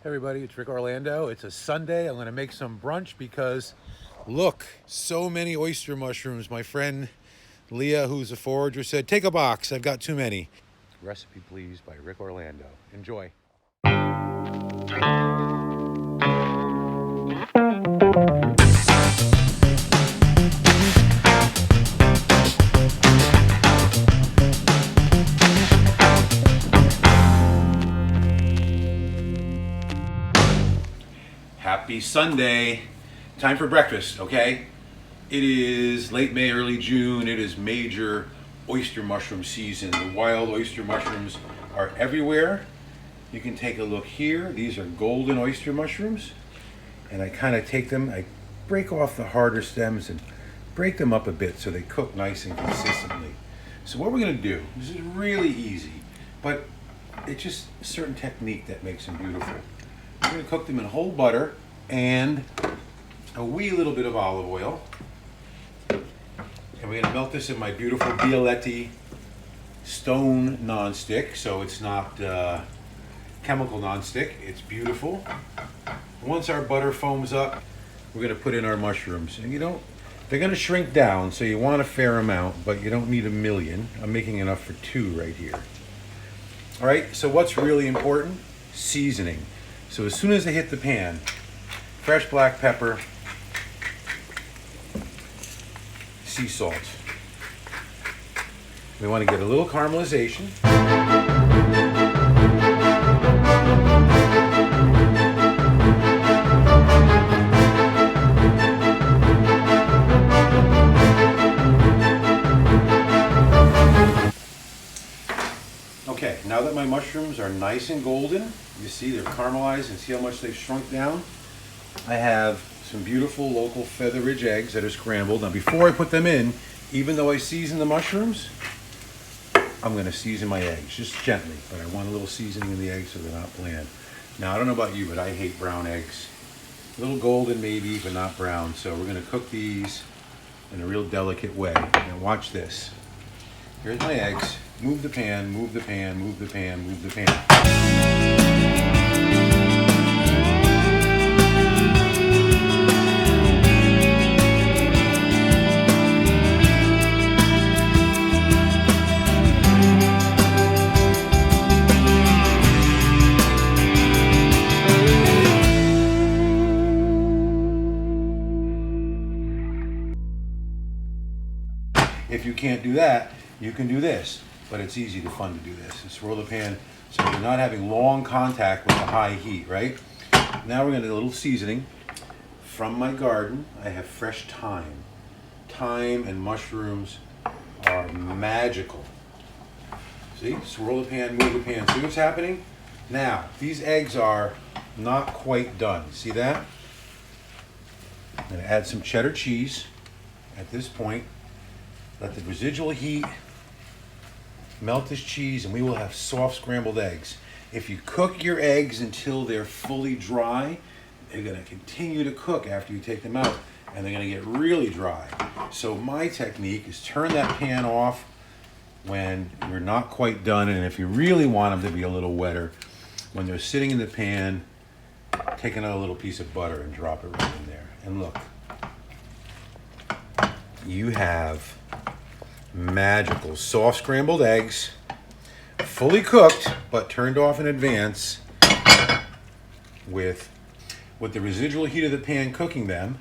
Hey everybody, it's Rick Orlando. It's a Sunday. I'm going to make some brunch because, look, so many oyster mushrooms. My friend Leah, who's a forager, said, take a box. I've got too many. Recipe, please, by Rick Orlando. Enjoy. Happy Sunday. Time for breakfast, okay? It is late May, early June. It is major oyster mushroom season. The wild oyster mushrooms are everywhere. You can take a look here. These are golden oyster mushrooms. And I kind of take them, I break off the harder stems and break them up a bit so they cook nice and consistently. So what we're gonna do, this is really easy, but it's just a certain technique that makes them beautiful. We're gonna cook them in whole butter and a wee little bit of olive oil. And we're gonna melt this in my beautiful Bialetti stone nonstick, so it's not chemical nonstick, it's beautiful. Once our butter foams up, we're gonna put in our mushrooms. And they're gonna shrink down, so you want a fair amount, but you don't need a million. I'm making enough for 2 right here. All right, so what's really important? Seasoning. So as soon as they hit the pan, fresh black pepper, sea salt. We want to get a little caramelization. Okay, now that my mushrooms are nice and golden, you see they're caramelized and see how much they've shrunk down? I have some beautiful local Feather Ridge eggs that are scrambled. Now before I put them in, even though I season the mushrooms, I'm going to season my eggs, just gently, but I want a little seasoning in the eggs so they're not bland. Now I don't know about you, but I hate brown eggs. A little golden maybe, but not brown. So we're going to cook these in a real delicate way. Now watch this. Here's my eggs. Move the pan, move the pan, move the pan, move the pan. If you can't do that, you can do this, but it's easy to fun to do this. And swirl the pan so you're not having long contact with the high heat, right? Now we're gonna do a little seasoning. From my garden, I have fresh thyme. Thyme and mushrooms are magical. See, swirl the pan, move the pan. See what's happening? Now, these eggs are not quite done. See that? I'm gonna add some cheddar cheese at this point. Let the residual heat melt this cheese and we will have soft scrambled eggs. If you cook your eggs until they're fully dry, they're gonna continue to cook after you take them out and they're gonna get really dry. So my technique is turn that pan off when you're not quite done, and if you really want them to be a little wetter, when they're sitting in the pan, take another little piece of butter and drop it right in there. And look, you have magical soft scrambled eggs, fully cooked but turned off in advance, with the residual heat of the pan cooking them.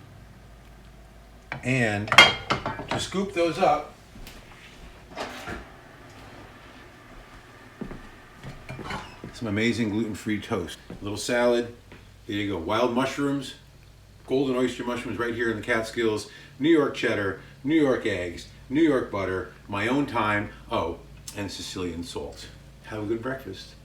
And to scoop those up, some amazing gluten-free toast, a little salad. There you go. Wild mushrooms, golden oyster mushrooms right here in the Catskills, New York cheddar, New York eggs, New York butter, my own thyme, and Sicilian salt. Have a good breakfast.